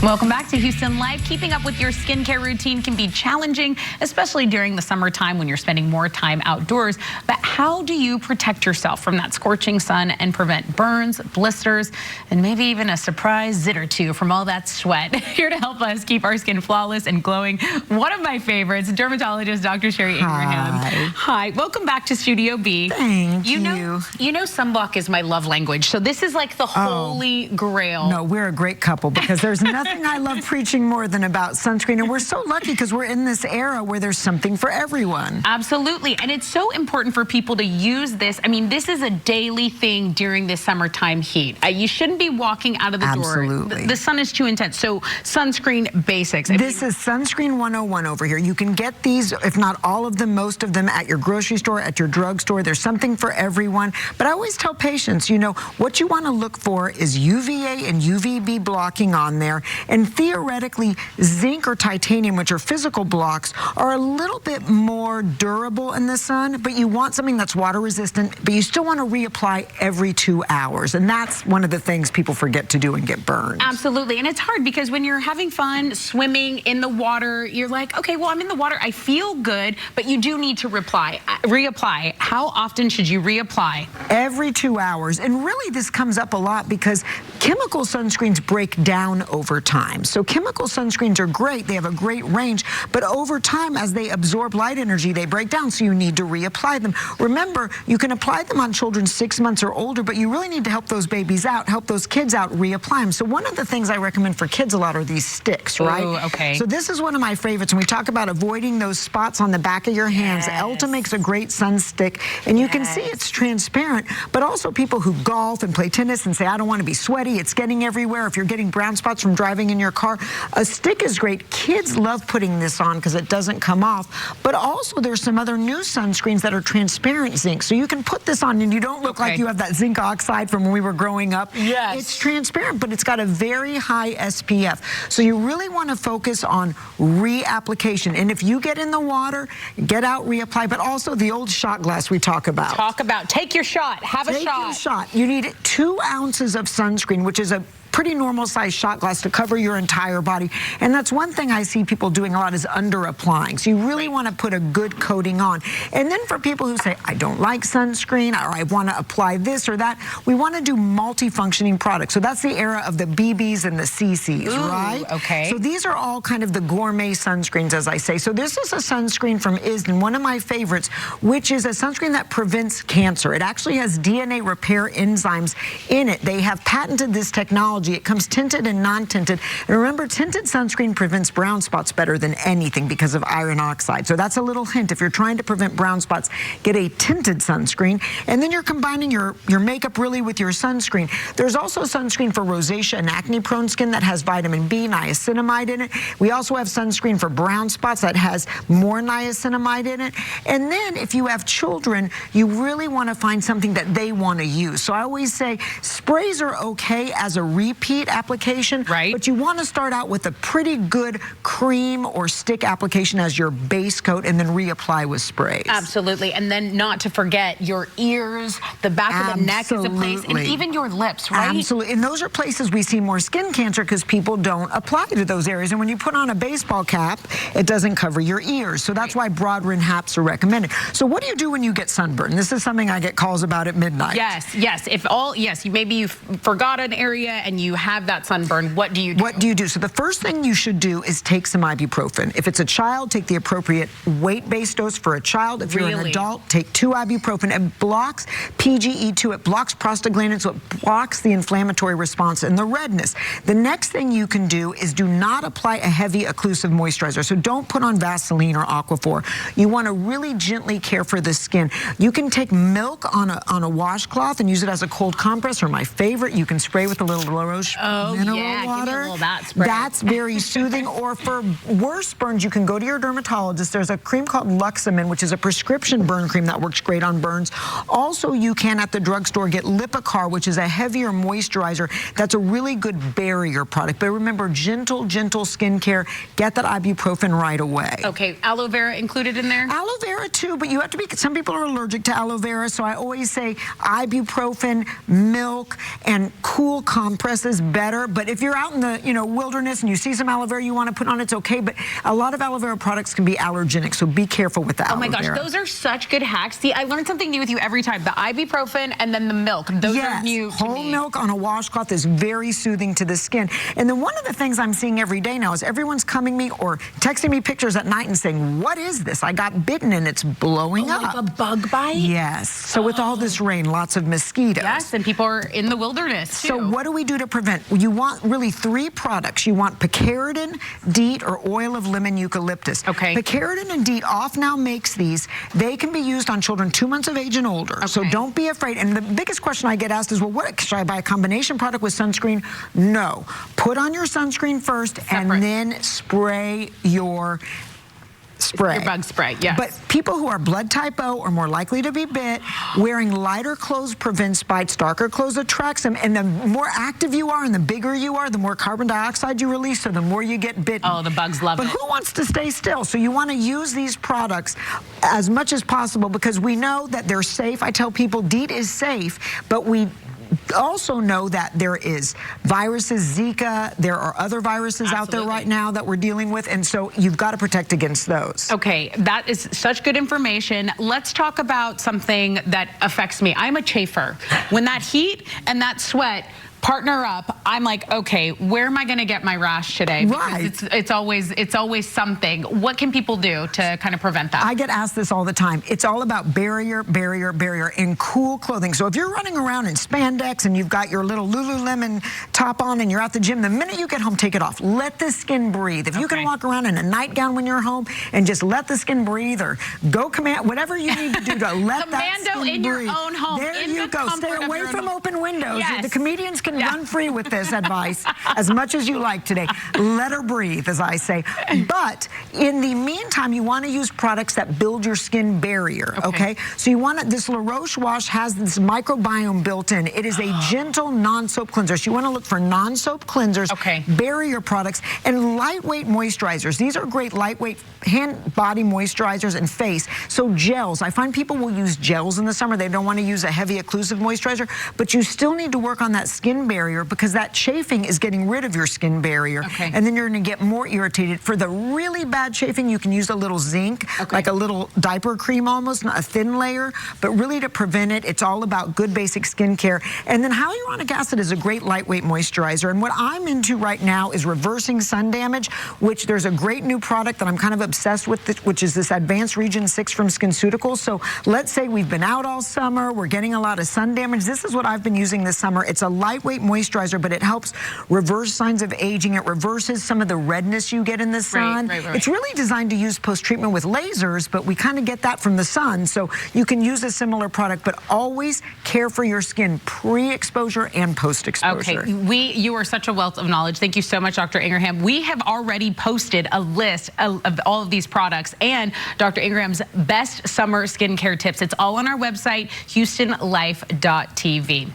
Welcome back to Houston Live. Keeping up with your skincare routine can be challenging, especially during the summertime when you're spending more time outdoors. But how do you protect yourself from that scorching sun and prevent burns, blisters, and maybe even a surprise zit or two from all that sweat? Here to help us keep our skin flawless and glowing, one of my favorites, dermatologist Dr. Sherry Ingraham. Hi. Welcome back to Studio B. Thank you. You know sunblock is my love language, so this is like the holy grail. No, we're a great couple because there's nothing I love preaching more than about sunscreen, and we're so lucky because we're in this era where there's something for everyone. Absolutely, and it's so important for people to use this. I mean, this is a daily thing during this summertime heat. You shouldn't be walking out of the door. Absolutely. The sun is too intense, so sunscreen basics. This is Sunscreen 101 over here. You can get these, if not all of them, most of them at your grocery store, at your drugstore. There's something for everyone, but I always tell patients, you know, what you want to look for is UVA and UVB blocking on there. And theoretically, zinc or titanium, which are physical blocks, are a little bit more durable in the sun, but you want something that's water resistant, but you still want to reapply every 2 hours. And that's one of the things people forget to do and get burned. Absolutely. And it's hard because when you're having fun swimming in the water, you're like, okay, well, I'm in the water, I feel good, but you do need to reapply. How often should you reapply? Every 2 hours. And really this comes up a lot because chemical sunscreens break down over time. So chemical sunscreens are great, they have a great range, but over time as they absorb light energy, they break down, so you need to reapply them. Remember, you can apply them on children 6 months or older, but you really need to help those babies out, help those kids out, reapply them. So one of the things I recommend for kids a lot are these sticks, right? Ooh, okay. So this is one of my favorites when we talk about avoiding those spots on the back of your hands. Yes. Elta makes a great sun stick, and you can see it's transparent, but also people who golf and play tennis and say, I don't want to be sweaty, it's getting everywhere. If you're getting brown spots from driving in your car, a stick is great. Kids love putting this on because it doesn't come off, but also there's some other new sunscreens that are transparent zinc, so you can put this on and you don't look like you have that zinc oxide from when we were growing up. Yes. It's transparent, but it's got a very high SPF, so you really want to focus on reapplication. And if you get in the water, get out, reapply, but also the old shot glass we talk about. Take your shot, have a shot. Take your shot. You need 2 ounces of sunscreen, which is a pretty normal size shot glass to cover your entire body. And that's one thing I see people doing a lot is under applying. So you really want to put a good coating on. And then for people who say, I don't like sunscreen, or I want to apply this or that, we want to do multifunctioning products. So that's the era of the BBs and the CCs, right? Okay. So these are all kind of the gourmet sunscreens, as I say. So this is a sunscreen from Isden, one of my favorites, which is a sunscreen that prevents cancer. It actually has DNA repair enzymes in it. They have patented this technology. It comes tinted and non-tinted. And remember, tinted sunscreen prevents brown spots better than anything because of iron oxide. So that's a little hint. If you're trying to prevent brown spots, get a tinted sunscreen. And then you're combining your makeup really with your sunscreen. There's also sunscreen for rosacea and acne-prone skin that has vitamin B, niacinamide in it. We also have sunscreen for brown spots that has more niacinamide in it. And then if you have children, you really want to find something that they want to use. So I always say sprays are okay as a repeat application, right? But you want to start out with a pretty good cream or stick application as your base coat and then reapply with sprays. Absolutely. And then not to forget your ears, the back of the neck is a place, and even your lips, right? Absolutely. And those are places we see more skin cancer because people don't apply to those areas. And when you put on a baseball cap, it doesn't cover your ears. So that's why broad rim hats are recommended. So what do you do when you get sunburn? This is something I get calls about at midnight. Yes. Maybe you forgot an area and you have that sunburn. What do you do? What do you do? So the first thing you should do is take some ibuprofen. If it's a child, take the appropriate weight-based dose for a child. If you're an adult, take 2 ibuprofen. It blocks PGE2. It blocks prostaglandins, so it blocks the inflammatory response and the redness. The next thing you can do is do not apply a heavy occlusive moisturizer. So don't put on Vaseline or Aquaphor. You want to really gently care for the skin. You can take milk on a washcloth and use it as a cold compress, or my favorite, you can spray with a little La Roche mineral water. That's very soothing. Or for worse burns, you can go to your dermatologist. There's a cream called Luxamin, which is a prescription burn cream that works great on burns. Also, you can at the drugstore get Lipicar, which is a heavier moisturizer. That's a really good barrier product. But remember, gentle skincare. Get that ibuprofen right away. Okay, aloe vera included in there? Aloe vera too, but you have to be, some people are allergic to aloe vera, so I always say ibuprofen, milk, and cool compress. stresses, better. But if you're out in the wilderness and you see some aloe vera you want to put on, it's okay. But a lot of aloe vera products can be allergenic, so be careful with the aloe vera. Oh my gosh, those are such good hacks. See, I learned something new with you every time. The ibuprofen and then the milk. Those are new to me. Whole milk on a washcloth is very soothing to the skin. And then one of the things I'm seeing every day now is everyone's coming me or texting me pictures at night and saying, what is this? I got bitten and it's blowing up. Like a bug bite? Yes. So with all this rain, lots of mosquitoes. Yes, and people are in the wilderness too. So what do we do to prevent? You want really 3 products. You want picaridin, DEET, or oil of lemon eucalyptus. Okay. Picaridin and DEET off now makes these. They can be used on children 2 months of age and older. Okay. So don't be afraid. And the biggest question I get asked is, well, what should I buy a combination product with sunscreen? No. Put on your sunscreen first and then spray your Your bug spray, yes. But people who are blood type O are more likely to be bit. Wearing lighter clothes prevents bites. Darker clothes attracts them. And the more active you are and the bigger you are, the more carbon dioxide you release, so the more you get bitten. Oh, the bugs love it. But who wants to stay still? So you want to use these products as much as possible because we know that they're safe. I tell people DEET is safe, but we also know that there is viruses, Zika, there are other viruses out there right now that we're dealing with, and so you've got to protect against those. Okay, that is such good information. Let's talk about something that affects me. I'm a chafer. When that heat and that sweat partner up, I'm like, okay, where am I going to get my rash today? Because it's always something. What can people do to kind of prevent that? I get asked this all the time. It's all about barrier, barrier, barrier in cool clothing. So if you're running around in spandex and you've got your little Lululemon top on and you're at the gym, the minute you get home, take it off. Let the skin breathe. If you can walk around in a nightgown when you're home and just let the skin breathe, or go whatever you need to do to let that skin breathe. In your own home. There you go. Stay away from open windows. Yes. The comedians can run free with this advice as much as you like today. Let her breathe, as I say. But in the meantime, you want to use products that build your skin barrier, okay? So you want this La Roche wash has this microbiome built in. It is a gentle non-soap cleanser. So you want to look for non-soap cleansers, barrier products, and lightweight moisturizers. These are great lightweight hand, body moisturizers and face. So gels. I find people will use gels in the summer. They don't want to use a heavy occlusive moisturizer, but you still need to work on that skin barrier because that chafing is getting rid of your skin barrier. And then you're going to get more irritated. For the really bad chafing, you can use a little zinc, like a little diaper cream almost, not a thin layer, but really to prevent it, it's all about good basic skincare. And then hyaluronic acid is a great lightweight moisturizer. And what I'm into right now is reversing sun damage, which there's a great new product that I'm kind of obsessed with, which is this Advanced Region 6 from SkinCeuticals. So let's say we've been out all summer, we're getting a lot of sun damage. This is what I've been using this summer. It's a lightweight moisturizer, but it helps reverse signs of aging. It reverses some of the redness you get in the sun. It's really designed to use post-treatment with lasers, but we kind of get that from the sun. So you can use a similar product, but always care for your skin pre-exposure and post-exposure. Okay, you are such a wealth of knowledge. Thank you so much, Dr. Ingraham. We have already posted a list of all of these products and Dr. Ingraham's best summer skincare tips. It's all on our website, HoustonLife.tv.